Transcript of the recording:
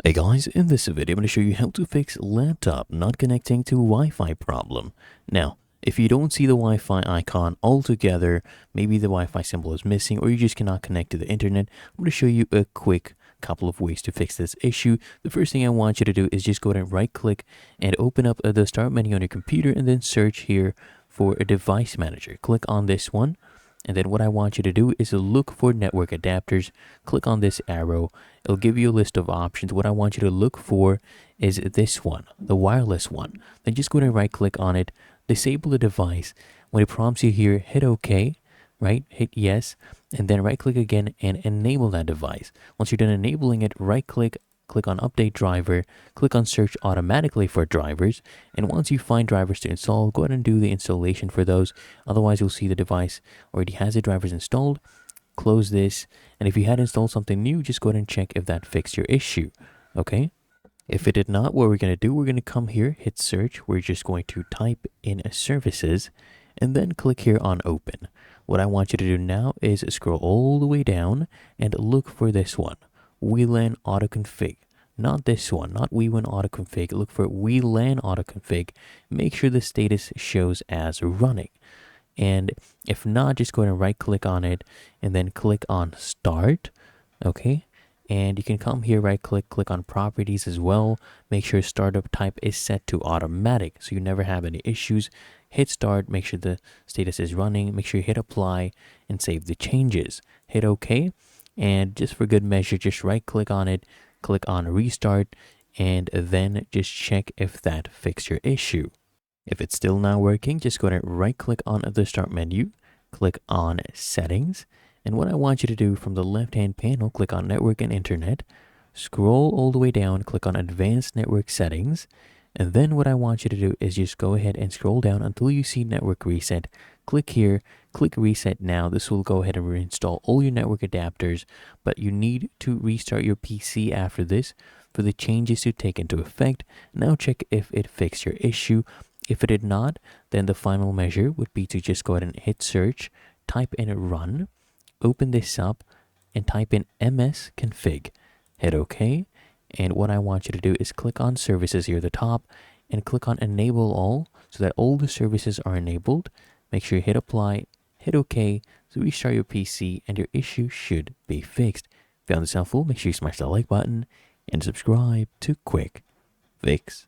Hey guys, in this video I'm going to show you how to fix laptop not connecting to Wi-Fi problem. Now, if you don't see the Wi-Fi icon altogether, maybe the Wi-Fi symbol is missing or you just cannot connect to the internet, I'm going to show you a quick couple of ways to fix this issue. The first thing I want you to do is just go ahead and right click and open up the start menu on your computer and then search here for a device manager. Click on this one. And then what I want you to do is to look for network adapters. Click on this arrow. It'll give you a list of options. What I want you to look for is this one, the wireless one. Then just go ahead and right click on it, disable the device. When it prompts you here, hit OK, right? Hit yes, and then right click again and enable that device. Once you're done enabling it, right click on update driver, click on search automatically for drivers, and once you find drivers to install, go ahead and do the installation for those. Otherwise you'll see the device already has the drivers installed. Close this, and if you had installed something new, just go ahead and check if that fixed your issue. Okay, if it did not, what we're going to do, we're going to come here, hit search. We're just going to type in services and then click here on open. What I want you to do now is scroll all the way down and look for this one, WLAN auto config. Not this one, not WLAN auto config. Look for WLAN auto config. Make sure the status shows as running. And if not, just go ahead and right click on it and then click on start. Okay. And you can come here, right click on properties as well. Make sure startup type is set to automatic so you never have any issues. Hit start, make sure the status is running. Make sure you hit apply and save the changes. Hit OK. And just for good measure, just right click on it, click on restart, and then just check if that fixed your issue. If it's still not working, just go ahead and right click on the start menu, click on settings. And what I want you to do from the left hand panel, click on network and internet, scroll all the way down, click on advanced network settings. And then what I want you to do is just go ahead and scroll down until you see network reset. Click here, click reset now. This will go ahead and reinstall all your network adapters, but you need to restart your PC after this for the changes to take into effect. Now check if it fixed your issue. If it did not, then the final measure would be to just go ahead and hit search, type in run, open this up, and type in msconfig. Hit OK. And what I want you to do is click on services here at the top and click on enable all so that all the services are enabled. Make sure you hit apply, hit OK to restart your PC and your issue should be fixed. If you found this helpful, make sure you smash that like button and subscribe to Quick Fix.